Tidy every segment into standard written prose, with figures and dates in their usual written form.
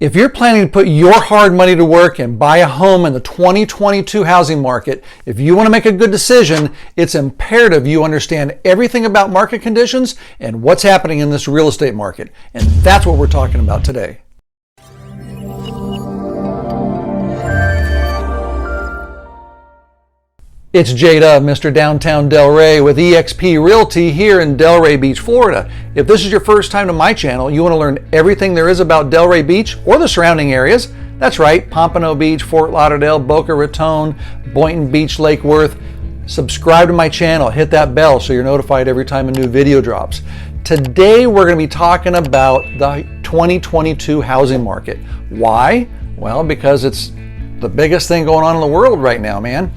If you're planning to put your hard money to work and buy a home in the 2022 housing market, if you want to make a good decision, it's imperative you understand everything about market conditions and what's happening in this real estate market. And that's what we're talking about today. It's Jada, Mr. Downtown Delray with eXp Realty here in Delray Beach, Florida. If this is your first time to my channel, you want to learn everything there is about Delray Beach or the surrounding areas. That's right, Pompano Beach, Fort Lauderdale, Boca Raton, Boynton Beach, Lake Worth. Subscribe to my channel, hit that bell so you're notified every time a new video drops. Today we're going to be talking about the 2022 housing market. Why? Well, because it's the biggest thing going on in the world right now, man.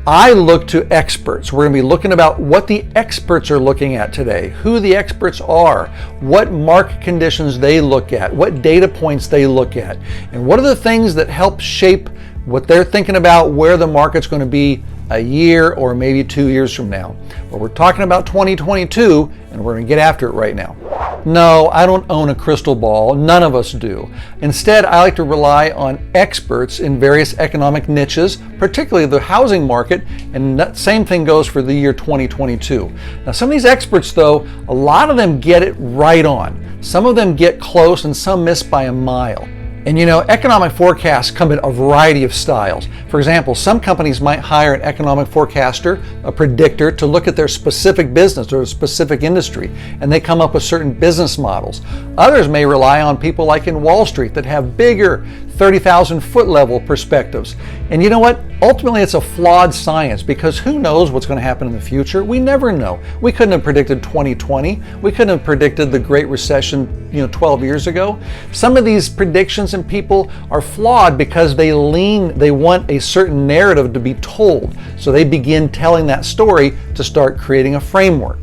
I look to experts. We're going to be looking about what the experts are looking at today, who the experts are, what market conditions they look at, what data points they look at, and what are the things that help shape what they're thinking about where the market's going to be a year or maybe 2 years from now. But we're talking about 2022 and we're going to get after it right now. No, I don't own a crystal ball. None of us do. Instead, I like to rely on experts in various economic niches, particularly the housing market, and that same thing goes for the year 2022. Now, some of these experts, though, a lot of them get it right on. Some of them get close and some miss by a mile. And you know, economic forecasts come in a variety of styles. For example, some companies might hire an economic forecaster, a predictor, to look at their specific business or a specific industry, and they come up with certain business models. Others may rely on people like in Wall Street that have bigger 30,000 foot level perspectives. And you know what? Ultimately, it's a flawed science because who knows what's going to happen in the future? We never know. We couldn't have predicted 2020. We couldn't have predicted the Great Recession, 12 years ago. Some of these predictions and people are flawed because they want a certain narrative to be told. So they begin telling that story to start creating a framework.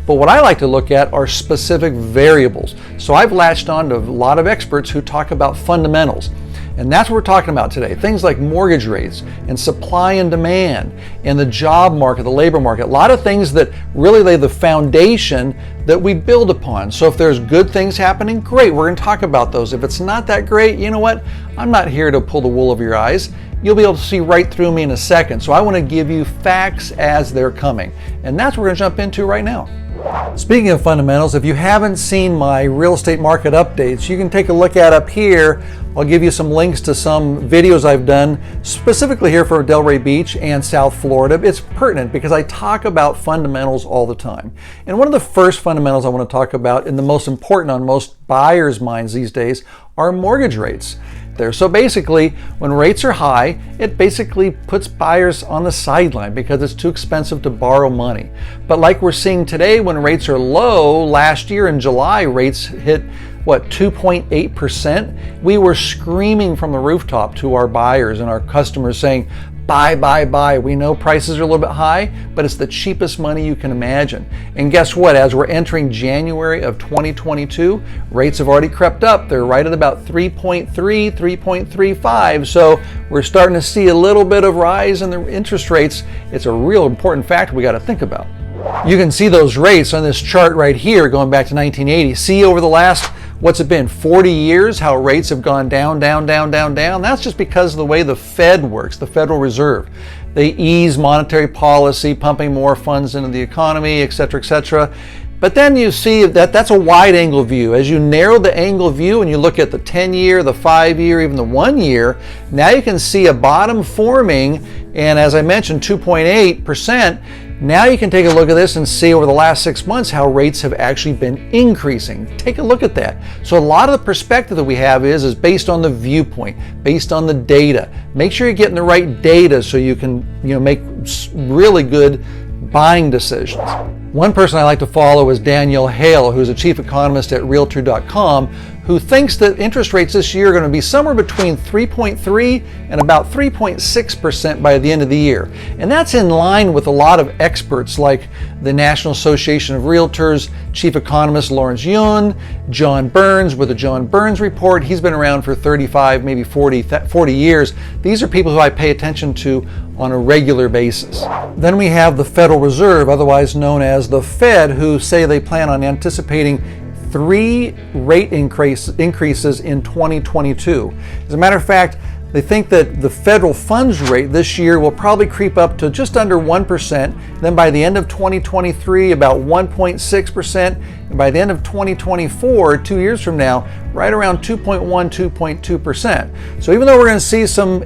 But what I like to look at are specific variables. So I've latched on to a lot of experts who talk about fundamentals. And that's what we're talking about today. Things like mortgage rates and supply and demand and the job market, the labor market, a lot of things that really lay the foundation that we build upon. So if there's good things happening, great, we're going to talk about those. If it's not that great, you know what? I'm not here to pull the wool over your eyes. You'll be able to see right through me in a second. So I want to give you facts as they're coming. And that's what we're going to jump into right now. Speaking of fundamentals, if you haven't seen my real estate market updates, you can take a look at up here. I'll give you some links to some videos I've done specifically here for Delray Beach and South Florida. It's pertinent because I talk about fundamentals all the time. And one of the first fundamentals I want to talk about, and the most important on most buyers' minds these days, are mortgage rates. So basically, when rates are high, it basically puts buyers on the sideline because it's too expensive to borrow money. But like we're seeing today, when rates are low, last year in July, rates hit 2.8%. We were screaming from the rooftop to our buyers and our customers saying, buy, buy, buy. We know prices are a little bit high, but it's the cheapest money you can imagine. And guess what? As we're entering January of 2022, rates have already crept up. They're right at about 3.3, 3.35. So we're starting to see a little bit of rise in the interest rates. It's a real important factor we got to think about. You can see those rates on this chart right here going back to 1980. See over the last, what's it been, 40 years, how rates have gone down, down, down, down, down. That's just because of the way the Fed works, the Federal Reserve. They ease monetary policy, pumping more funds into the economy, et cetera, et cetera. But then you see that that's a wide angle view. As you narrow the angle view and you look at the 10-year, the 5-year, even the 1 year, now you can see a bottom forming. And as I mentioned, 2.8%. Now you can take a look at this and see over the last 6 months how rates have actually been increasing. Take a look at that. So a lot of the perspective that we have is based on the viewpoint, based on the data. Make sure you're getting the right data so you can make really good buying decisions. One person I like to follow is Danielle Hale, who's a chief economist at Realtor.com, who thinks that interest rates this year are going to be somewhere between 3.3 and about 3.6% by the end of the year. And that's in line with a lot of experts like the National Association of Realtors, chief economist Lawrence Yun, John Burns with the John Burns Report. He's been around for 35, maybe 40 years. These are people who I pay attention to on a regular basis. Then we have the Federal Reserve, otherwise known as the Fed, who say they plan on anticipating 3 rate increases in 2022. As a matter of fact, they think that the federal funds rate this year will probably creep up to just under 1%. Then by the end of 2023, about 1.6%. And by the end of 2024, 2 years from now, right around 2.1, 2.2%. So even though we're going to see some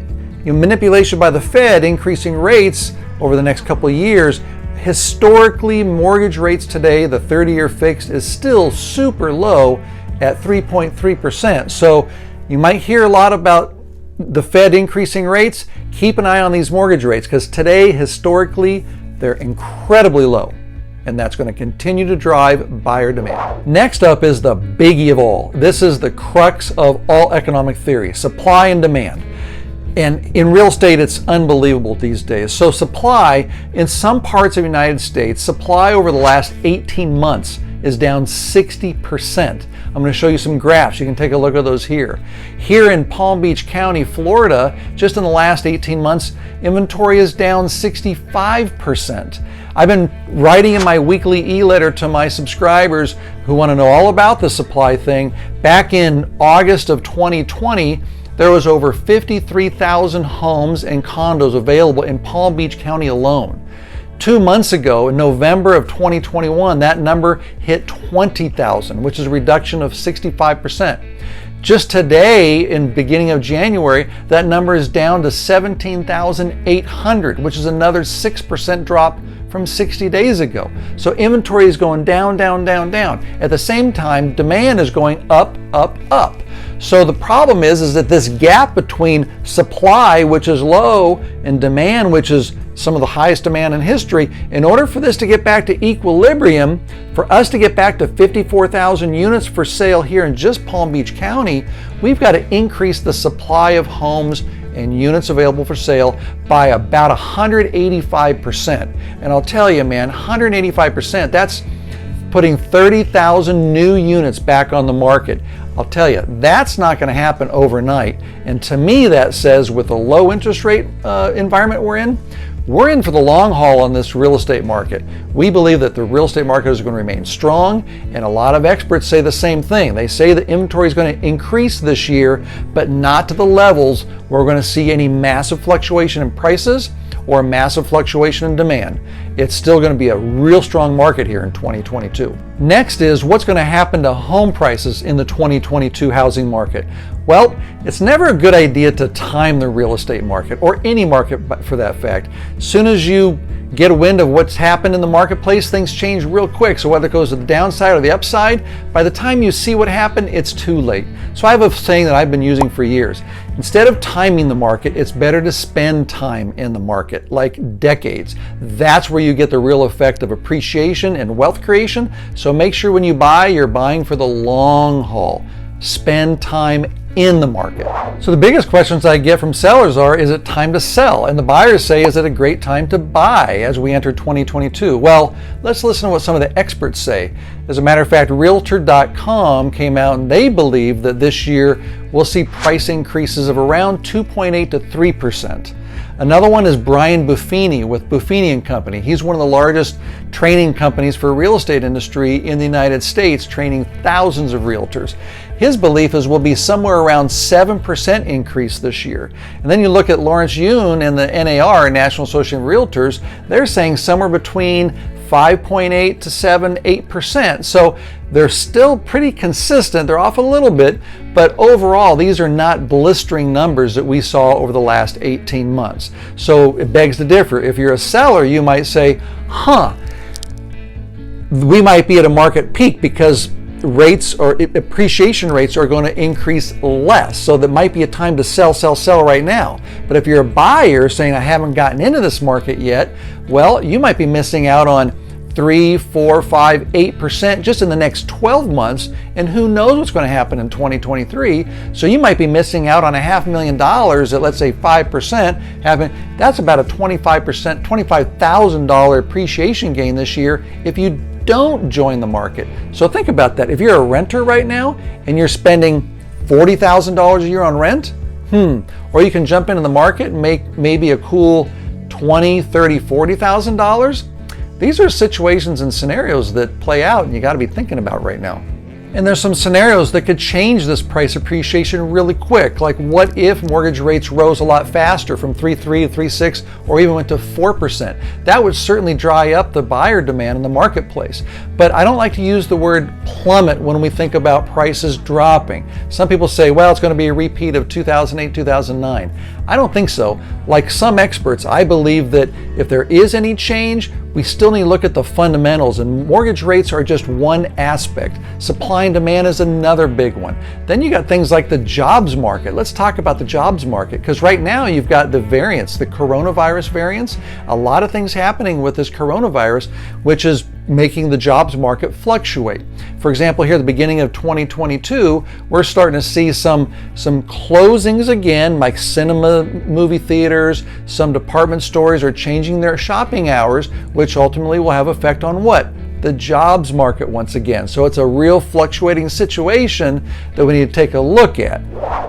manipulation by the Fed increasing rates over the next couple of years, historically mortgage rates today, the 30-year fixed, is still super low at 3.3%. So you might hear a lot about the Fed increasing rates. Keep an eye on these mortgage rates, because today, historically, they're incredibly low, and that's going to continue to drive buyer demand. Next up is the biggie of all. This is the crux of all economic theory: supply and demand. And in real estate, it's unbelievable these days. So supply, in some parts of the United States, supply over the last 18 months is down 60%. I'm going to show you some graphs. You can take a look at those here. Here in Palm Beach County, Florida, just in the last 18 months, inventory is down 65%. I've been writing in my weekly e-letter to my subscribers who want to know all about the supply thing. Back in August of 2020, there was over 53,000 homes and condos available in Palm Beach County alone. 2 months ago, in November of 2021, that number hit 20,000, which is a reduction of 65%. Just today, in beginning of January, that number is down to 17,800, which is another 6% drop from 60 days ago. So inventory is going down, down, down, down. At the same time, demand is going up, up, up. So the problem is that this gap between supply, which is low, and demand, which is some of the highest demand in history, in order for this to get back to equilibrium, for us to get back to 54,000 units for sale here in just Palm Beach County, we've got to increase the supply of homes and units available for sale by about 185%. And I'll tell you, man, 185%, that's putting 30,000 new units back on the market. I'll tell you, that's not going to happen overnight. And to me, that says with the low interest rate environment we're in for the long haul on this real estate market. We believe that the real estate market is going to remain strong, and a lot of experts say the same thing. They say that inventory is going to increase this year, but not to the levels where we're going to see any massive fluctuation in prices or a massive fluctuation in demand. It's still going to be a real strong market here in 2022. Next is what's going to happen to home prices in the 2022 housing market. Well, it's never a good idea to time the real estate market, or any market for that fact. As soon as you get a wind of what's happened in the marketplace, things change real quick. So whether it goes to the downside or the upside, by the time you see what happened, it's too late. So I have a saying that I've been using for years. Instead of timing the market, it's better to spend time in the market, like decades. That's where you get the real effect of appreciation and wealth creation. So make sure when you buy, you're buying for the long haul. Spend time in the market. So the biggest questions I get from sellers are, is it time to sell? And the buyers say, is it a great time to buy as we enter 2022? Well, let's listen to what some of the experts say. As a matter of fact, Realtor.com came out and they believe that this year we'll see price increases of around 2.8 to 3%. Another one is Brian Buffini with Buffini & Company. He's one of the largest training companies for real estate industry in the United States, training thousands of realtors. His belief is we'll be somewhere around 7% increase this year. And then you look at Lawrence Yun and the NAR, National Association of Realtors, they're saying somewhere between 5.8 to 8%. So they're still pretty consistent. They're off a little bit, but overall, these are not blistering numbers that we saw over the last 18 months. So it begs to differ. If you're a seller, you might say, we might be at a market peak because rates or appreciation rates are going to increase less. So that might be a time to sell right now. But if you're a buyer saying, I haven't gotten into this market yet, well, you might be missing out on 3, 4, 5, 8% just in the next 12 months, and who knows what's going to happen in 2023. So you might be missing out on $500,000 at, let's say, 5%. That's about a $25,000 appreciation gain this year if you don't join the market. So think about that. If you're a renter right now and you're spending $40,000 a year on rent, or you can jump into the market and make maybe a cool $20,000, $30,000, $40,000. These are situations and scenarios that play out and you got to be thinking about right now. And there's some scenarios that could change this price appreciation really quick. Like what if mortgage rates rose a lot faster from 3.3 to 3.6 or even went to 4%? That would certainly dry up the buyer demand in the marketplace. But I don't like to use the word plummet when we think about prices dropping. Some people say, well, it's going to be a repeat of 2008, 2009. I don't think so. Like some experts, I believe that if there is any change, we still need to look at the fundamentals, and mortgage rates are just one aspect. Supply and demand is another big one. Then you got things like the jobs market. Let's talk about the jobs market, because right now you've got the variants, the coronavirus variants, a lot of things happening with this coronavirus, which is making the jobs market fluctuate. For example, here at the beginning of 2022, we're starting to see some closings again, like cinema, movie theaters, some department stores are changing their shopping hours, which ultimately will have effect on what? The jobs market once again. So it's a real fluctuating situation that we need to take a look at.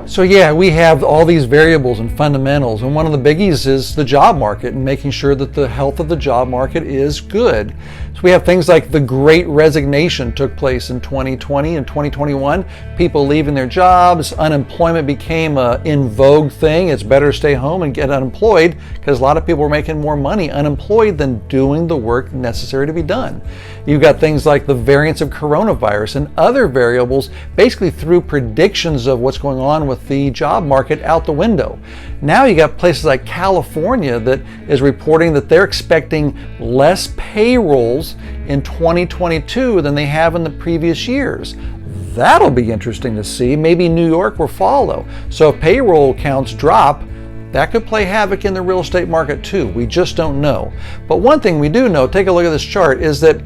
So yeah, we have all these variables and fundamentals, and one of the biggies is the job market and making sure that the health of the job market is good. So we have things like the Great Resignation took place in 2020 and 2021. People leaving their jobs, unemployment became a in vogue thing. It's better to stay home and get unemployed because a lot of people were making more money unemployed than doing the work necessary to be done. You've got things like the variants of coronavirus and other variables basically threw predictions of what's going on with the job market out the window. Now you got places like California that is reporting that they're expecting less payrolls in 2022 than they have in the previous years. That'll be interesting to see. Maybe New York will follow. So if payroll counts drop, that could play havoc in the real estate market too. We just don't know. But one thing we do know, take a look at this chart, is that,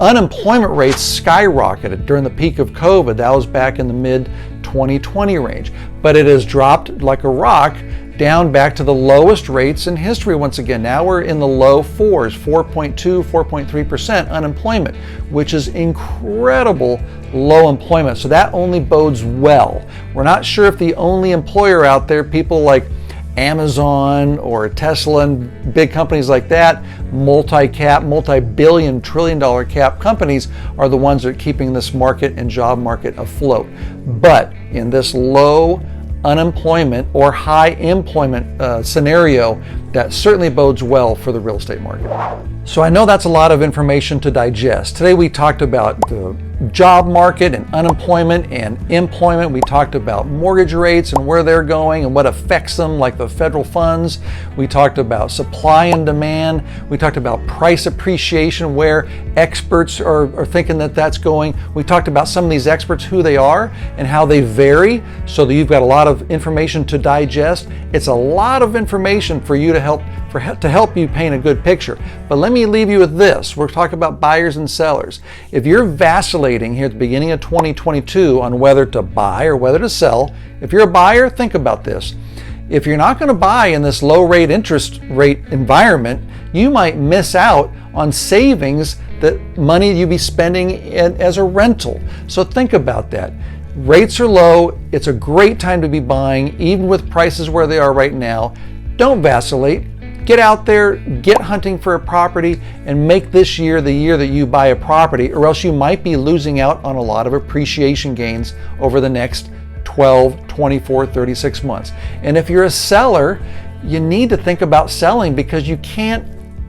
unemployment rates skyrocketed during the peak of COVID. That was back in the mid 2020 range. But it has dropped like a rock down back to the lowest rates in history once again. Now we're in the low fours, 4.2, 4.3% unemployment, which is incredible low employment. So that only bodes well. We're not sure if the only employer out there, people like Amazon or Tesla and big companies like that, multi-cap, multi-billion, trillion-dollar cap companies are the ones that are keeping this market and job market afloat. But in this low unemployment or high employment scenario, that certainly bodes well for the real estate market. So I know that's a lot of information to digest. Today we talked about the job market and unemployment and employment. We talked about mortgage rates and where they're going and what affects them, like the federal funds. We talked about supply and demand. We talked about price appreciation, where experts are thinking that that's going. We talked about some of these experts, who they are and how they vary, so that you've got a lot of information to digest. It's a lot of information for you to help you paint a good picture. But let me leave you with this. We're talking about buyers and sellers. If you're vacillating here at the beginning of 2022 on whether to buy or whether to sell, if you're a buyer, think about this. If you're not going to buy in this low rate interest rate environment, you might miss out on savings, that money you'd be spending as a rental. So think about that. Rates are low. It's a great time to be buying, even with prices where they are right now. Don't vacillate. Get out there, get hunting for a property, and make this year the year that you buy a property, or else you might be losing out on a lot of appreciation gains over the next 12, 24, 36 months. And if you're a seller, you need to think about selling, because you can't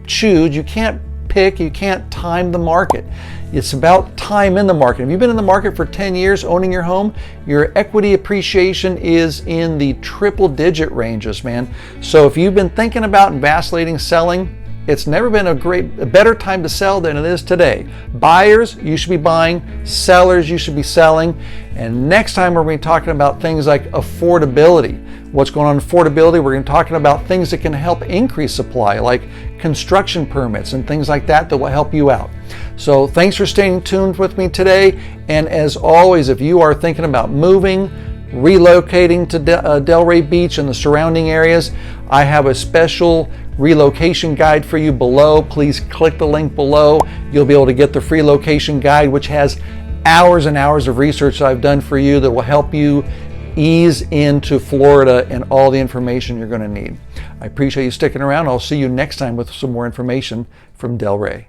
choose, you can't pick, you can't time the market. It's about time in the market. If you've been in the market for 10 years owning your home, your equity appreciation is in the triple digit ranges, man. So if you've been thinking about vacillating selling, it's never been a better time to sell than it is today. Buyers, you should be buying. Sellers, you should be selling. And next time we're going to be talking about things like affordability. What's going on in affordability? We're going to be talking about things that can help increase supply, like construction permits and things like that will help you out. So thanks for staying tuned with me today. And as always, if you are thinking about moving, relocating to Delray Beach and the surrounding areas, I have a special relocation guide for you below. Please click the link below. You'll be able to get the free location guide, which has hours and hours of research I've done for you that will help you ease into Florida and all the information you're going to need. I appreciate you sticking around. I'll see you next time with some more information from Delray.